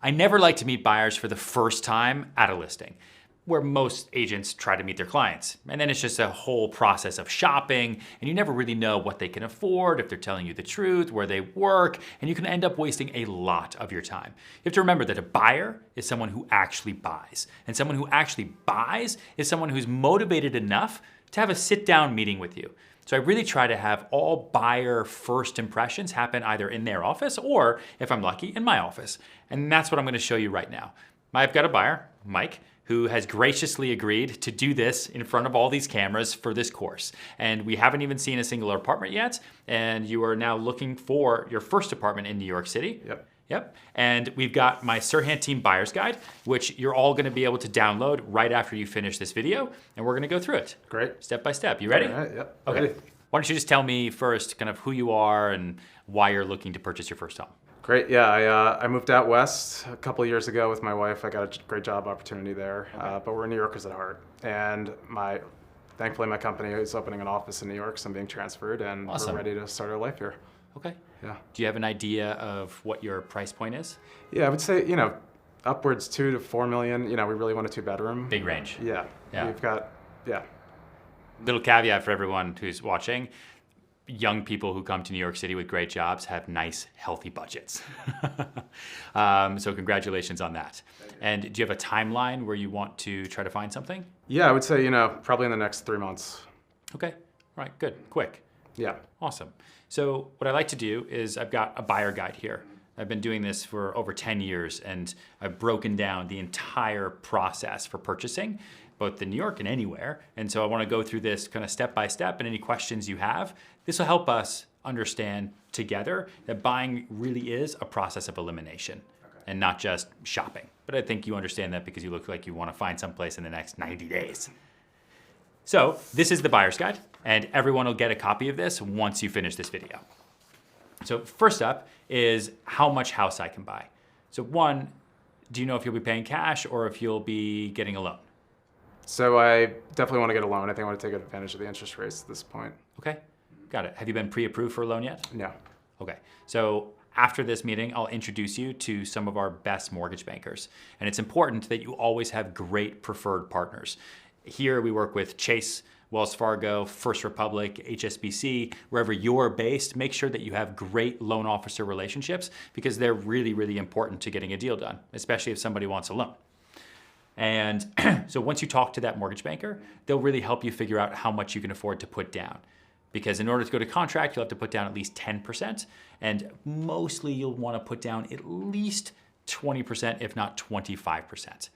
I never like to meet buyers for the first time at a listing, where most agents try to meet their clients. And then it's just a whole process of shopping, and you never really know what they can afford, if they're telling you the truth, where they work, and you can end up wasting a lot of your time. You have to remember that a buyer is someone who actually buys, and someone who actually buys is someone who's motivated enough to have a sit-down meeting with you. So I really try to have all buyer first impressions happen either in their office or, if I'm lucky, in my office. And that's what I'm gonna show you right now. I've got a buyer, Mike, who has graciously agreed to do this in front of all these cameras for this course. And we haven't even seen a single apartment yet, and you are now looking for your first apartment in New York City. Yep. And we've got my Serhant Team Buyer's Guide, which you're all gonna be able to download right after you finish this video, and we're gonna go through it. Great. Step by step. You ready? All right, yep. Okay. Ready. Why don't you just tell me first kind of who you are and why you're looking to purchase your first home? Great, yeah, I moved out west a couple of years ago with my wife. I got a great job opportunity there, but we're New Yorkers at heart. And thankfully my company is opening an office in New York, so I'm being transferred, and Awesome. we're ready to start our life here. Okay. Yeah. Do you have an idea of what your price point is? Yeah, I would say, upwards 2 to 4 million. We really want a 2-bedroom. Big range. Yeah. We've got, Little caveat for everyone who's watching. Young people who come to New York City with great jobs have nice, healthy budgets. So congratulations on that. And do you have a timeline where you want to try to find something? Yeah, I would say, probably in the next 3 months. Okay, all right, good, quick. Yeah. Awesome. So what I like to do is I've got a buyer guide here. I've been doing this for over 10 years, and I've broken down the entire process for purchasing, both in New York and anywhere. And so I want to go through this kind of step by step, and any questions you have, this will help us understand together that buying really is a process of elimination and not just shopping. But I think you understand that because you look like you want to find someplace in the next 90 days. So this is the buyer's guide, and everyone will get a copy of this once you finish this video. So first up is how much house I can buy. So one, do you know if you'll be paying cash or if you'll be getting a loan? So I definitely want to get a loan. I think I want to take advantage of the interest rates at this point. Okay, got it. Have you been pre-approved for a loan yet? No. Okay, so after this meeting, I'll introduce you to some of our best mortgage bankers. And it's important that you always have great preferred partners. Here we work with Chase, Wells Fargo, First Republic, HSBC, wherever you're based, make sure that you have great loan officer relationships because they're really, really important to getting a deal done, especially if somebody wants a loan. And so once you talk to that mortgage banker, they'll really help you figure out how much you can afford to put down. Because in order to go to contract, you'll have to put down at least 10%, and mostly you'll want to put down at least 20%, if not 25%.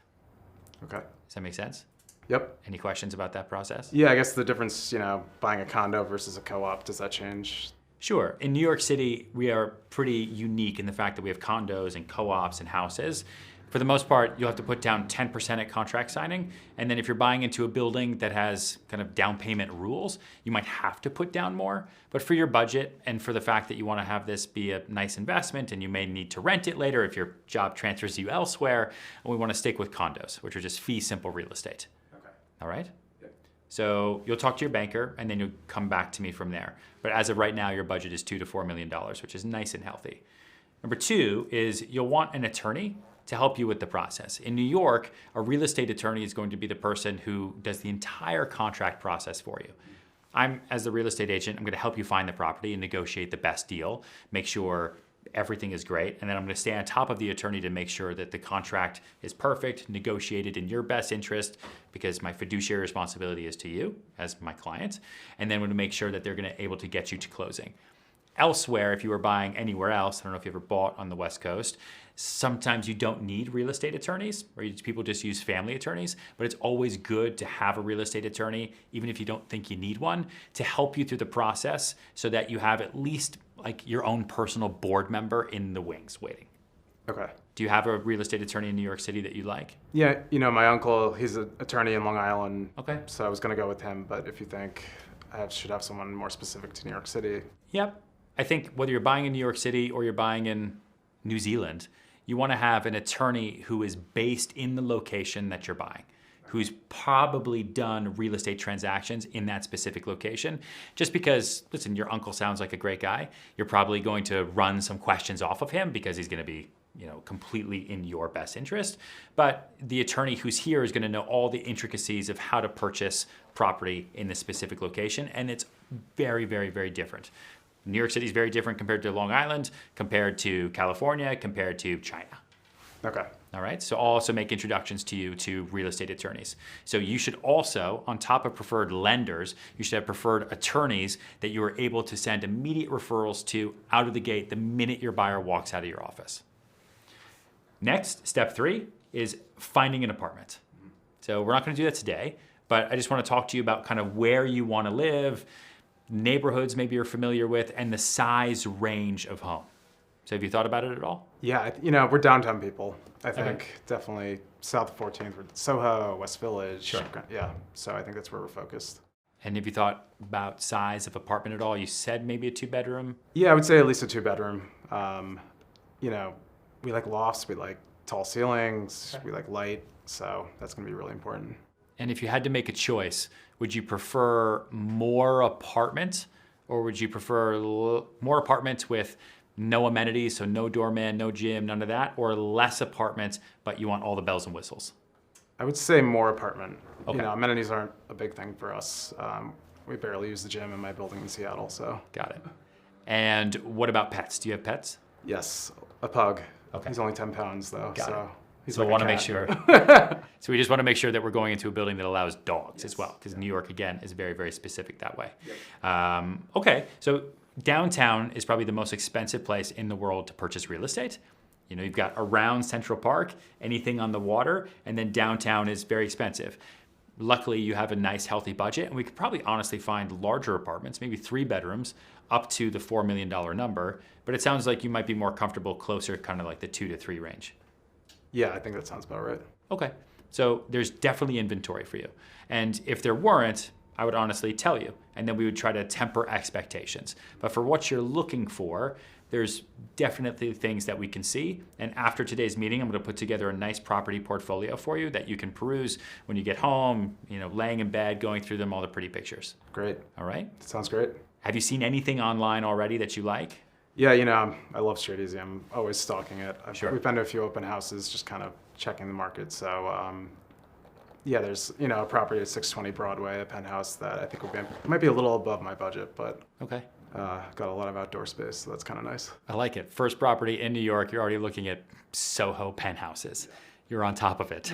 Okay. Does that make sense? Yep. Any questions about that process? Yeah, I guess the difference, buying a condo versus a co-op, does that change? Sure. In New York City, we are pretty unique in the fact that we have condos and co-ops and houses. For the most part, you'll have to put down 10% at contract signing. And then if you're buying into a building that has kind of down payment rules, you might have to put down more. But for your budget and for the fact that you want to have this be a nice investment and you may need to rent it later if your job transfers you elsewhere, we want to stick with condos, which are just fee simple real estate. Okay. All right? Yep. So you'll talk to your banker and then you'll come back to me from there. But as of right now, your budget is $2 to $4 million, which is nice and healthy. Number two is you'll want an attorney to help you with the process. In New York, a real estate attorney is going to be the person who does the entire contract process for you. As the real estate agent, I'm going to help you find the property and negotiate the best deal, make sure everything is great, and then I'm going to stay on top of the attorney to make sure that the contract is perfect, negotiated in your best interest, because my fiduciary responsibility is to you as my client, and then I'm going to make sure that they're going to able to get you to closing. Elsewhere, if you were buying anywhere else, I don't know if you ever bought on the West Coast, sometimes you don't need real estate attorneys, or people just use family attorneys, but it's always good to have a real estate attorney, even if you don't think you need one, to help you through the process so that you have at least like your own personal board member in the wings waiting. Okay. Do you have a real estate attorney in New York City that you like? Yeah, my uncle, he's an attorney in Long Island. Okay. So I was going to go with him, but if you think I should have someone more specific to New York City. Yep. I think whether you're buying in New York City or you're buying in New Zealand, you want to have an attorney who is based in the location that you're buying, who's probably done real estate transactions in that specific location. Just because, listen, your uncle sounds like a great guy. You're probably going to run some questions off of him because he's going to be, completely in your best interest. But the attorney who's here is going to know all the intricacies of how to purchase property in this specific location, and it's very, very, very different. New York City is very different compared to Long Island, compared to California, compared to China. Okay. All right, so I'll also make introductions to you to real estate attorneys. So you should also, on top of preferred lenders, you should have preferred attorneys that you are able to send immediate referrals to out of the gate the minute your buyer walks out of your office. Next, step 3 is finding an apartment. So we're not going to do that today, but I just want to talk to you about kind of where you want to live, neighborhoods maybe you're familiar with, and the size range of home. So have you thought about it at all? Yeah, we're downtown people. I think definitely south of 14th, Soho, West Village. Sure. Yeah, so I think that's where we're focused. And have you thought about size of apartment at all? You said maybe a 2-bedroom. Yeah, I would say at least a 2-bedroom. We like lofts, we like tall ceilings, we like light, so that's going to be really important. And if you had to make a choice, would you prefer more apartment, or would you prefer more apartments with no amenities, so no doorman, no gym, none of that, or less apartments, but you want all the bells and whistles? I would say more apartment. Okay. Amenities aren't a big thing for us. We barely use the gym in my building in Seattle, so. Got it. And what about pets? Do you have pets? Yes, a pug. Okay. He's only 10 pounds though, Got so it. he's So like I want to a make cat. sure. So we just want to make sure that we're going into a building that allows dogs as Yes. well, because New York, again, is very, very specific that way. Okay, so downtown is probably the most expensive place in the world to purchase real estate. You've got around Central Park, anything on the water, and then downtown is very expensive. Luckily, you have a nice, healthy budget, and we could probably honestly find larger apartments, maybe 3 bedrooms, up to the $4 million number. But it sounds like you might be more comfortable closer, kind of like the 2 to 3 range. Yeah, I think that sounds about right. Okay, so there's definitely inventory for you. And if there weren't, I would honestly tell you, and then we would try to temper expectations. But for what you're looking for, there's definitely things that we can see. And after today's meeting, I'm going to put together a nice property portfolio for you that you can peruse when you get home, laying in bed, going through them, all the pretty pictures. Great. All right? Sounds great. Have you seen anything online already that you like? Yeah, I love Street Easy. I'm always stalking it. Sure. We've been to a few open houses, just kind of checking the market. So, there's a property at 620 Broadway, a penthouse that I think might be a little above my budget, but Okay. got a lot of outdoor space, so that's kind of nice. I like it. First property in New York, you're already looking at Soho penthouses. You're on top of it.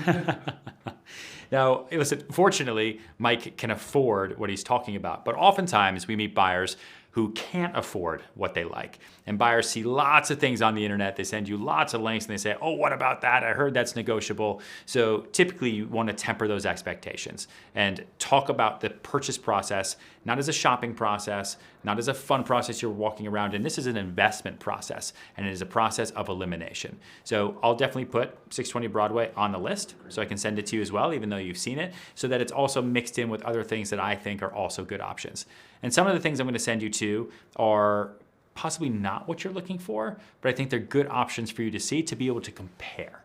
Now, listen, fortunately, Mike can afford what he's talking about, but oftentimes we meet buyers who can't afford what they like. And buyers see lots of things on the internet. They send you lots of links and they say, oh, what about that? I heard that's negotiable. So typically you want to temper those expectations and talk about the purchase process, not as a shopping process, not as a fun process you're walking around in. This is an investment process, and it is a process of elimination. So I'll definitely put 620 Broadway on the list so I can send it to you as well, even though you've seen it, so that it's also mixed in with other things that I think are also good options. And some of the things I'm going to send you to are possibly not what you're looking for, but I think they're good options for you to see to be able to compare.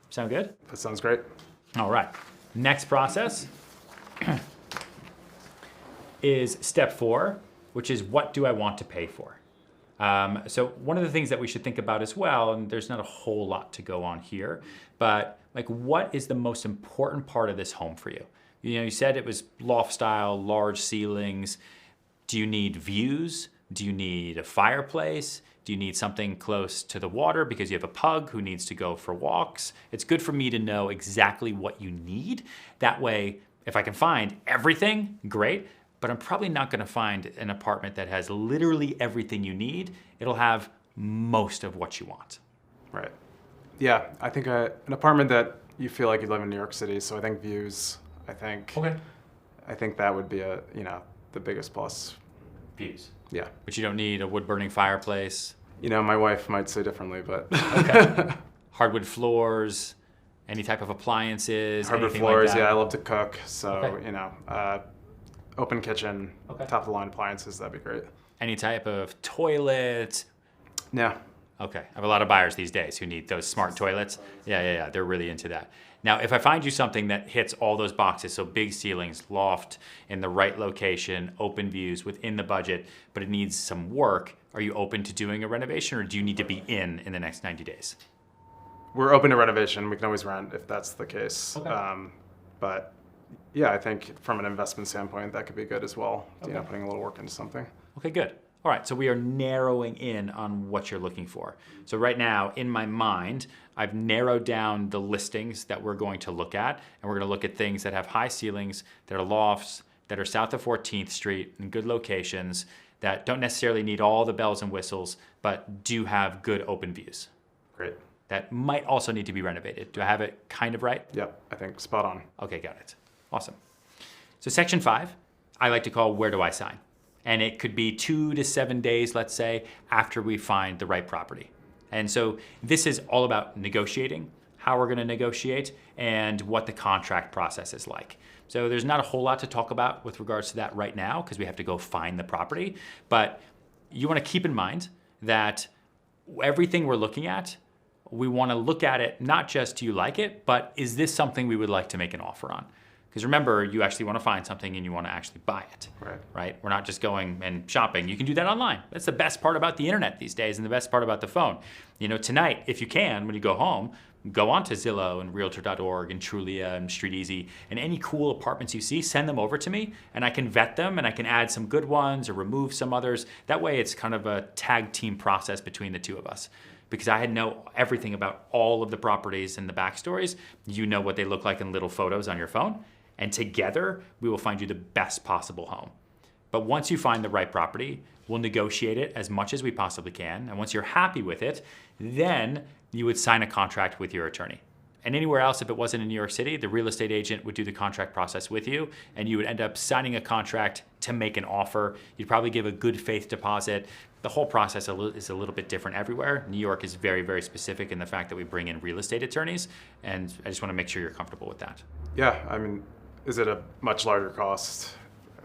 Sound good? That sounds great. All right. Next process is step 4, which is what do I want to pay for? So one of the things that we should think about as well, and there's not a whole lot to go on here, but what is the most important part of this home for you? You said it was loft style, large ceilings. Do you need views? Do you need a fireplace? Do you need something close to the water because you have a pug who needs to go for walks? It's good for me to know exactly what you need. That way, if I can find everything, great, but I'm probably not gonna find an apartment that has literally everything you need. It'll have most of what you want. Right. Yeah, I think an apartment that you feel like you live in New York City, so I think views, I think that would be the biggest plus. Views. Yeah. But you don't need a wood-burning fireplace. My wife might say differently, but Okay. Hardwood floors, any type of appliances, hardwood anything floors. like that? Yeah, I love to cook, so Okay. open kitchen, Okay. top of the line appliances. That'd be great. Any type of toilet. Yeah. Okay, I have a lot of buyers these days who need those smart toilets. Yeah, they're really into that. Now, if I find you something that hits all those boxes, so big ceilings, loft, in the right location, open views, within the budget, but it needs some work, are you open to doing a renovation, or do you need to be in the next 90 days? we're open to renovation. We can always rent if that's the case. Okay. But yeah, I think from an investment standpoint, that could be good as well. Okay. Putting a little work into something. Okay, good. All right, so we are narrowing in on what you're looking for. So right now, in my mind, I've narrowed down the listings that we're going to look at, and we're going to look at things that have high ceilings, that are lofts, that are south of 14th Street in good locations, that don't necessarily need all the bells and whistles, but do have good open views. Great. That might also need to be renovated. Do I have it kind of right? Yep, I think spot on. Okay, got it. Awesome. So section 5, I like to call where do I sign? And it could be 2 to 7 days, let's say, after we find the right property. And so this is all about negotiating, how we're going to negotiate, and what the contract process is like. So there's not a whole lot to talk about with regards to that right now because we have to go find the property. But you want to keep in mind that everything we're looking at, we want to look at it not just do you like it, but is this something we would like to make an offer on? Because remember, you actually want to find something and you want to actually buy it, right? We're not just going and shopping. You can do that online. That's the best part about the internet these days and the best part about the phone. Tonight, if you can, when you go home, go on to Zillow and Realtor.org and Trulia and StreetEasy and any cool apartments you see, send them over to me and I can vet them and I can add some good ones or remove some others. That way it's kind of a tag team process between the two of us. Because I know everything about all of the properties and the backstories. You know what they look like in little photos on your phone. And together, we will find you the best possible home. But once you find the right property, we'll negotiate it as much as we possibly can. And once you're happy with it, then you would sign a contract with your attorney. And anywhere else, if it wasn't in New York City, the real estate agent would do the contract process with you, and you would end up signing a contract to make an offer. You'd probably give a good faith deposit. The whole process is a little bit different everywhere. New York is very, very specific in the fact that we bring in real estate attorneys, and I just want to make sure you're comfortable with that. Yeah, I mean, is it a much larger cost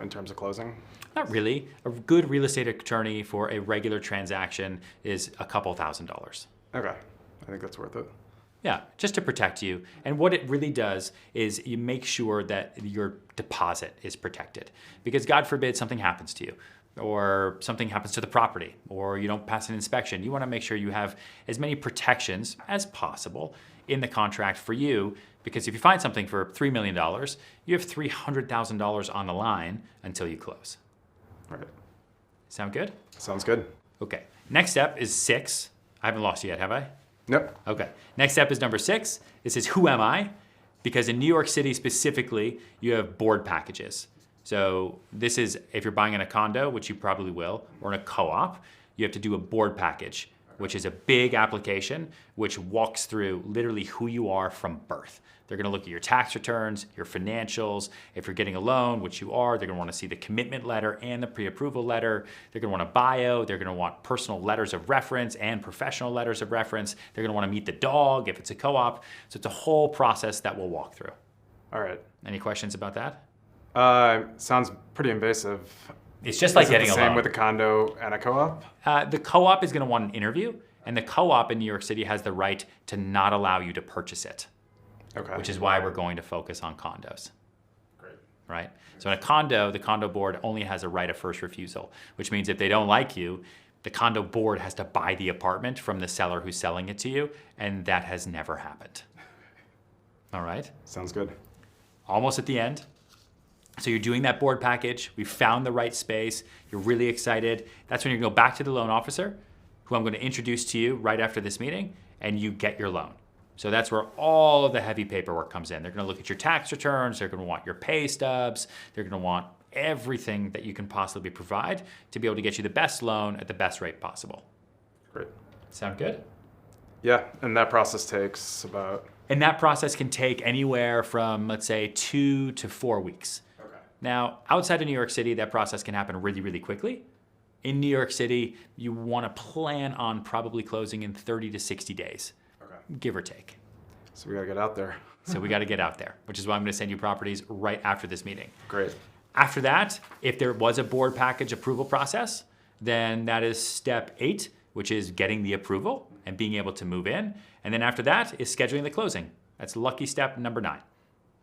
in terms of closing? Not really. A good real estate attorney for a regular transaction is a couple $1,000s. Okay, I think that's worth it. Yeah, just to protect you. And what it really does is you make sure that your deposit is protected. Because God forbid something happens to you, or something happens to the property, or you don't pass an inspection. You want to make sure you have as many protections as possible in the contract for you, because if you find something for $3 million, you have $300,000 on the line until you close. Right. Sound good? Sounds good. Okay. Next step is 6. I haven't lost you yet, have I? Nope. Okay. Next step is number 6. It says, who am I? Because in New York City specifically, you have board packages. So this is, if you're buying in a condo, which you probably will, or in a co-op, you have to do a board package, which is a big application, which walks through literally who you are from birth. They're gonna look at your tax returns, your financials. If you're getting a loan, which you are, they're gonna wanna see the commitment letter and the pre-approval letter. They're gonna want a bio. They're gonna want personal letters of reference and professional letters of reference. They're gonna wanna meet the dog if it's a co-op. So it's a whole process that we'll walk through. All right. Any questions about that? Sounds pretty invasive. It's just like Is it getting the a same loan. with a condo and a co-op? The co-op is gonna want an interview, and the co-op in New York City has the right to not allow you to purchase it. Okay. Which is why we're going to focus on condos. Great. Right? So in a condo, the condo board only has a right of first refusal, which means if they don't like you, the condo board has to buy the apartment from the seller who's selling it to you, and that has never happened. All right? Sounds good. Almost at the end. So you're doing that board package. We found the right space. You're really excited. That's when you go back to the loan officer, who I'm going to introduce to you right after this meeting, and you get your loan. So that's where all of the heavy paperwork comes in. They're going to look at your tax returns. They're going to want your pay stubs. They're going to want everything that you can possibly provide to be able to get you the best loan at the best rate possible. Great. Sound good? Yeah, and that process takes about... And that process can take anywhere from, let's say, 2 to 4 weeks. Okay. Now, outside of New York City, that process can happen really, really quickly. In New York City, you want to plan on probably closing in 30 to 60 days. Give or take. So we gotta get out there. So we got to get out there, which is why I'm going to send you properties right after this meeting. Great. After that, if there was a board package approval process, then that is step 8, which is getting the approval and being able to move in. And then after that is scheduling the closing. That's lucky step number 9.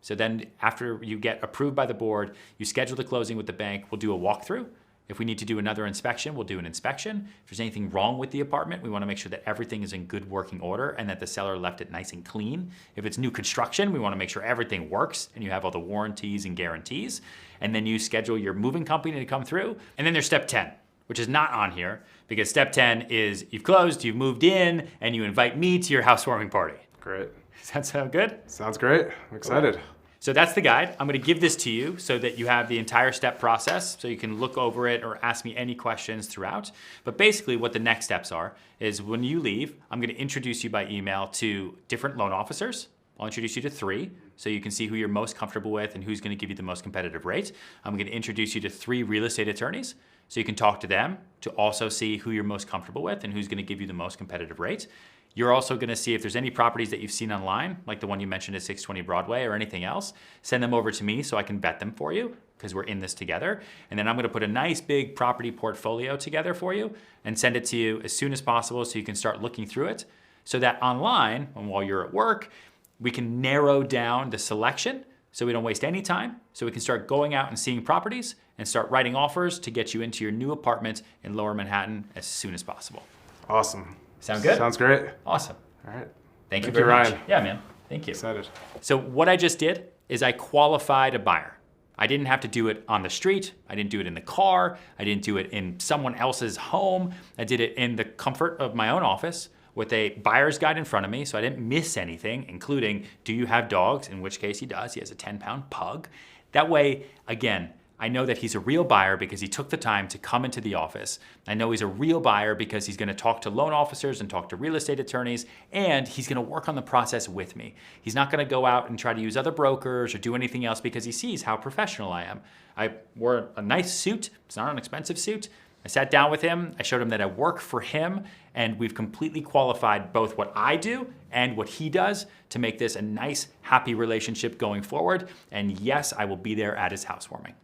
So then after you get approved by the board, you schedule the closing with the bank. We'll do a walkthrough If we need to do another inspection, we'll do an inspection. If there's anything wrong with the apartment, we want to make sure that everything is in good working order and that the seller left it nice and clean. If it's new construction, we want to make sure everything works and you have all the warranties and guarantees. And then you schedule your moving company to come through. And then there's step 10, which is not on here because step 10 is you've closed, you've moved in, and you invite me to your housewarming party. Great. Does that sound good? Sounds great. I'm excited. Cool. So that's the guide. I'm gonna give this to you so that you have the entire step process so you can look over it or ask me any questions throughout. But basically what the next steps are is when you leave, I'm gonna introduce you by email to different loan officers. I'll introduce you to 3 so you can see who you're most comfortable with and who's gonna give you the most competitive rate. I'm gonna introduce you to 3 real estate attorneys so you can talk to them to also see who you're most comfortable with and who's gonna give you the most competitive rate. You're also gonna see if there's any properties that you've seen online, like the one you mentioned at 620 Broadway or anything else, send them over to me so I can vet them for you because we're in this together. And then I'm gonna put a nice big property portfolio together for you and send it to you as soon as possible so you can start looking through it so that online, and while you're at work, we can narrow down the selection so we don't waste any time, so we can start going out and seeing properties and start writing offers to get you into your new apartment in Lower Manhattan as soon as possible. Awesome. Sound good? Sounds great. Awesome. All right. Thank you Thank you, very much. Ryan. Yeah, man. Thank you. Excited. So what I just did is I qualified a buyer. I didn't have to do it on the street. I didn't do it in the car. I didn't do it in someone else's home. I did it in the comfort of my own office with a buyer's guide in front of me, so I didn't miss anything, including, do you have dogs? In which case he does. He has a 10-pound pug. That way, again, I know that he's a real buyer because he took the time to come into the office. I know he's a real buyer because he's gonna talk to loan officers and talk to real estate attorneys, and he's gonna work on the process with me. He's not gonna go out and try to use other brokers or do anything else because he sees how professional I am. I wore a nice suit. It's not an expensive suit. I sat down with him, I showed him that I work for him, and we've completely qualified both what I do and what he does to make this a nice, happy relationship going forward. And yes, I will be there at his housewarming.